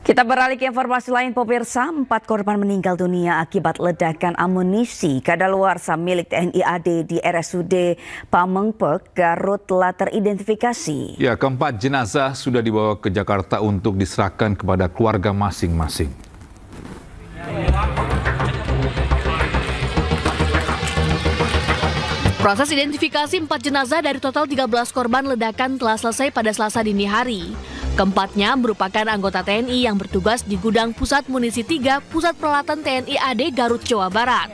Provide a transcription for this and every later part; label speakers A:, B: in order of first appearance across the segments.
A: Kita beralih ke informasi lain, pemirsa. 4 korban meninggal dunia akibat ledakan amunisi kadaluarsa milik TNI AD di RSUD Pamengpeuk, Garut telah teridentifikasi.
B: Ya, keempat jenazah sudah dibawa ke Jakarta untuk diserahkan kepada keluarga masing-masing.
C: Proses identifikasi 4 jenazah dari total 13 korban ledakan telah selesai pada Selasa dini hari. Keempatnya merupakan anggota TNI yang bertugas di Gudang Pusat Munisi 3 Pusat Peralatan TNI AD Garut, Jawa Barat.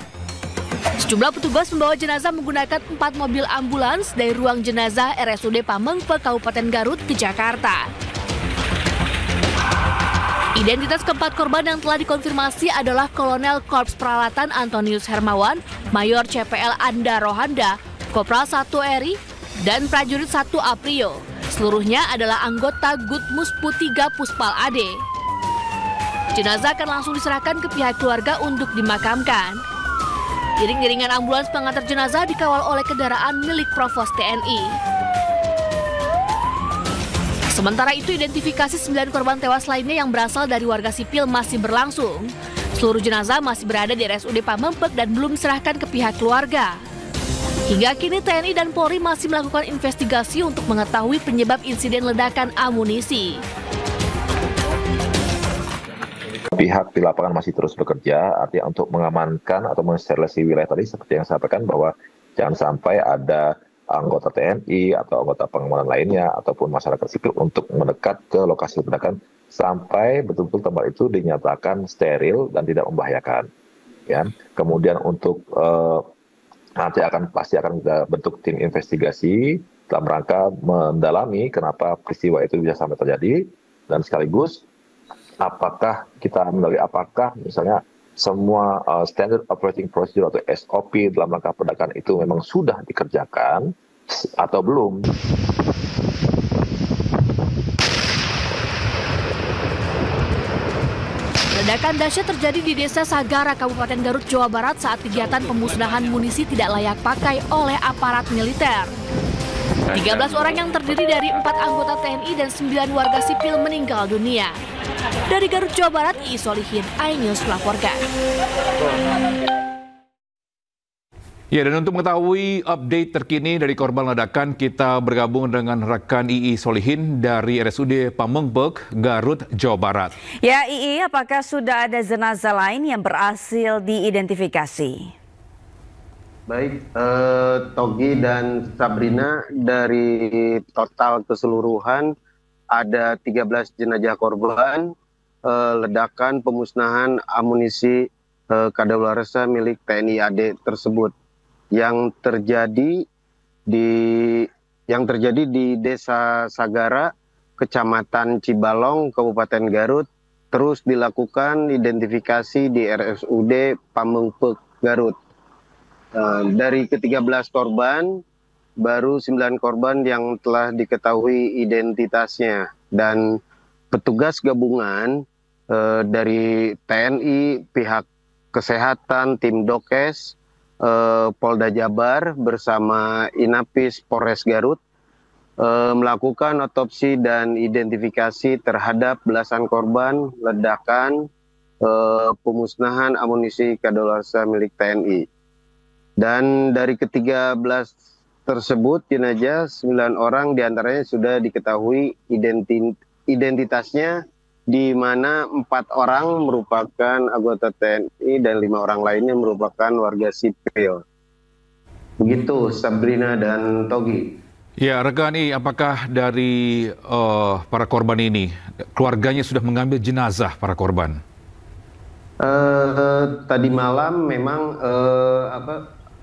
C: Sejumlah petugas membawa jenazah menggunakan 4 mobil ambulans dari ruang jenazah RSUD Pamengpeuk, Kabupaten Garut ke Jakarta. Identitas keempat korban yang telah dikonfirmasi adalah Kolonel Korps Peralatan Antonius Hermawan, Mayor CPL Anda Rohanda, Kopral 1 Eri, dan Prajurit 1 Aprio. Seluruhnya adalah anggota Gutmus Pu 3 Puspal AD. Jenazah akan langsung diserahkan ke pihak keluarga untuk dimakamkan. Iring-iringan ambulans pengantar jenazah dikawal oleh kendaraan milik Provos TNI. Sementara itu, identifikasi 9 korban tewas lainnya yang berasal dari warga sipil masih berlangsung. Seluruh jenazah masih berada di RSUD Pamengpeuk dan belum diserahkan ke pihak keluarga. Hingga kini TNI dan Polri masih melakukan investigasi untuk mengetahui penyebab insiden ledakan amunisi.
D: Pihak di lapangan masih terus bekerja, artinya untuk mengamankan atau mensterilisasi wilayah tadi seperti yang saya sampaikan bahwa jangan sampai ada anggota TNI atau anggota pengamanan lainnya ataupun masyarakat sipil untuk mendekat ke lokasi ledakan sampai betul-betul tempat itu dinyatakan steril dan tidak membahayakan. Ya. Kemudian untuk nanti pasti akan kita bentuk tim investigasi dalam rangka mendalami kenapa peristiwa itu bisa sampai terjadi, dan sekaligus apakah misalnya semua standard operating procedure atau SOP dalam rangka penegakan itu memang sudah dikerjakan atau belum.
C: Ledakan dahsyat terjadi di Desa Sagara, Kabupaten Garut, Jawa Barat saat kegiatan pemusnahan munisi tidak layak pakai oleh aparat militer. 13 orang yang terdiri dari 4 anggota TNI dan 9 warga sipil meninggal dunia. Dari Garut, Jawa Barat, Iis Solihin, iNews melaporkan.
B: Ya, dan untuk mengetahui update terkini dari korban ledakan, kita bergabung dengan rekan Iis Solihin dari RSUD Pamengpeuk, Garut, Jawa Barat.
A: Ya, apakah sudah ada jenazah lain yang berhasil diidentifikasi?
E: Baik, Togi dan Sabrina, dari total keseluruhan ada 13 jenazah korban ledakan pemusnahan amunisi kadaluarsa milik TNI AD tersebut yang terjadi di Desa Sagara, Kecamatan Cibalong, Kabupaten Garut, terus dilakukan identifikasi di RSUD Pamengpeuk, Garut. Dari ke-13 korban, baru 9 korban yang telah diketahui identitasnya, dan petugas gabungan dari TNI, pihak kesehatan, tim Dokes, Polda Jabar bersama Inapis Polres Garut melakukan otopsi dan identifikasi terhadap belasan korban ledakan pemusnahan amunisi kadaluarsa milik TNI. Dan dari ke-13 tersebut jenazah 9 orang diantaranya sudah diketahui identitasnya, di mana 4 orang merupakan anggota TNI dan 5 orang lainnya merupakan warga sipil. Begitu Sabrina dan Togi.
B: Ya, rekan apakah dari para korban ini keluarganya sudah mengambil jenazah para korban?
E: Tadi malam memang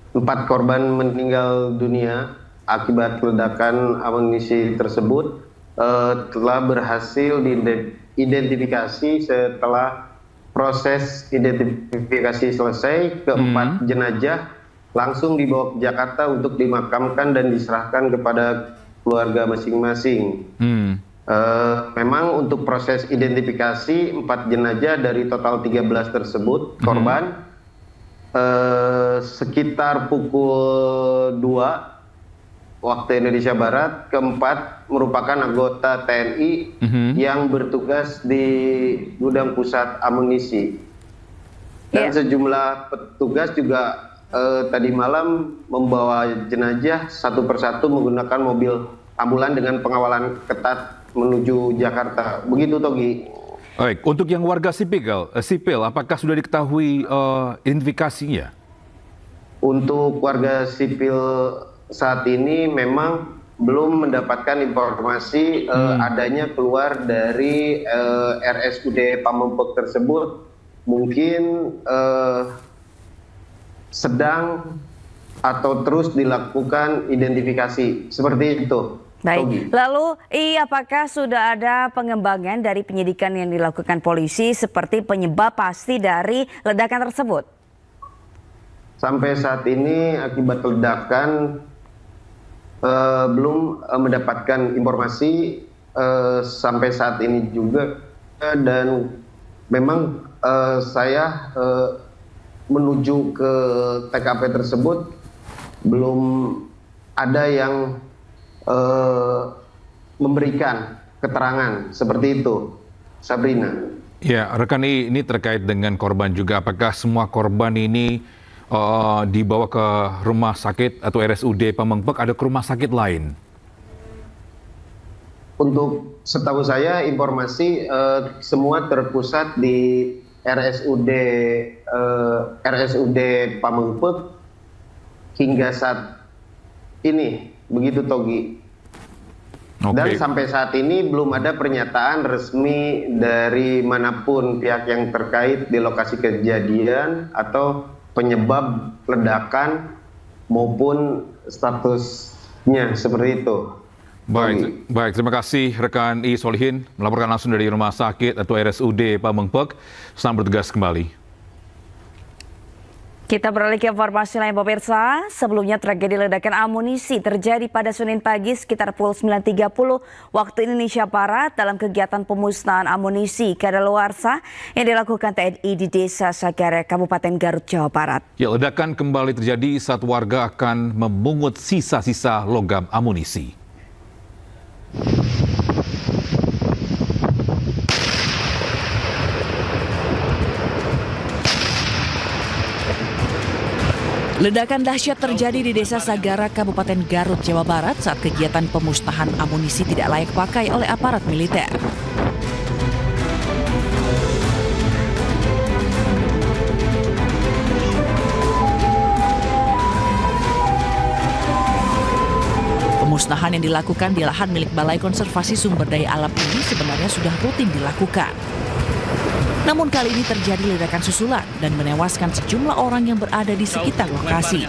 E: 4 korban meninggal dunia akibat ledakan amunisi tersebut telah berhasil diidentifikasi. Setelah proses identifikasi selesai, keempat jenazah langsung dibawa ke Jakarta untuk dimakamkan dan diserahkan kepada keluarga masing-masing. Memang untuk proses identifikasi 4 jenazah dari total 13 tersebut korban, sekitar pukul 2 waktu Indonesia Barat, keempat merupakan anggota TNI yang bertugas di gudang pusat amunisi. Dan sejumlah petugas juga tadi malam membawa jenazah satu persatu menggunakan mobil ambulan dengan pengawalan ketat menuju Jakarta. Begitu, Togi.
B: Baik, untuk yang warga sipil, apakah sudah diketahui identifikasinya? Untuk warga sipil
E: saat ini memang belum mendapatkan informasi adanya keluar dari RSUD Pamengpeuk tersebut. Mungkin sedang atau terus dilakukan identifikasi, seperti itu.
A: Baik, lalu apakah sudah ada pengembangan dari penyidikan yang dilakukan polisi seperti penyebab pasti dari ledakan tersebut?
E: Sampai saat ini akibat ledakan belum mendapatkan informasi sampai saat ini juga, dan memang saya menuju ke TKP tersebut belum ada yang memberikan keterangan seperti itu, Sabrina.
B: Ya, rekan ini terkait dengan korban juga. Apakah semua korban ini dibawa ke rumah sakit atau RSUD Pamengpeuk, ada ke rumah sakit lain?
E: Untuk setahu saya informasi semua terpusat di RSUD Pamengpeuk hingga saat ini, begitu, Togi. Dan sampai saat ini belum ada pernyataan resmi dari manapun pihak yang terkait di lokasi kejadian atau penyebab ledakan maupun statusnya, seperti itu.
B: Baik, terima kasih rekan I Solihin melaporkan langsung dari rumah sakit atau RSUD Pamengpeuk. Selamat bertugas kembali.
A: Kita beralih ke informasi lain, pemirsa. Sebelumnya tragedi ledakan amunisi terjadi pada Senin pagi sekitar pukul 9.30 waktu Indonesia Barat dalam kegiatan pemusnahan amunisi kadaluarsa yang dilakukan TNI di Desa Sagara, Kabupaten Garut, Jawa Barat.
B: Ya, ledakan kembali terjadi saat warga akan memungut sisa-sisa logam amunisi.
F: Ledakan dahsyat terjadi di Desa Sagara, Kabupaten Garut, Jawa Barat saat kegiatan pemusnahan amunisi tidak layak pakai oleh aparat militer. Pemusnahan yang dilakukan di lahan milik Balai Konservasi Sumber Daya Alam ini sebenarnya sudah rutin dilakukan. Namun kali ini terjadi ledakan susulan dan menewaskan sejumlah orang yang berada di sekitar lokasi.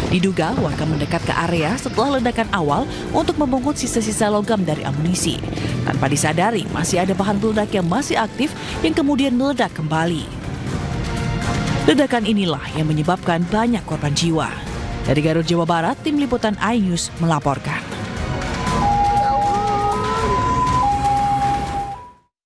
F: Diduga warga mendekat ke area setelah ledakan awal untuk memungut sisa-sisa logam dari amunisi. Tanpa disadari masih ada bahan peledak yang masih aktif yang kemudian meledak kembali. Ledakan inilah yang menyebabkan banyak korban jiwa. Dari Garut, Jawa Barat, Tim Liputan iNews melaporkan.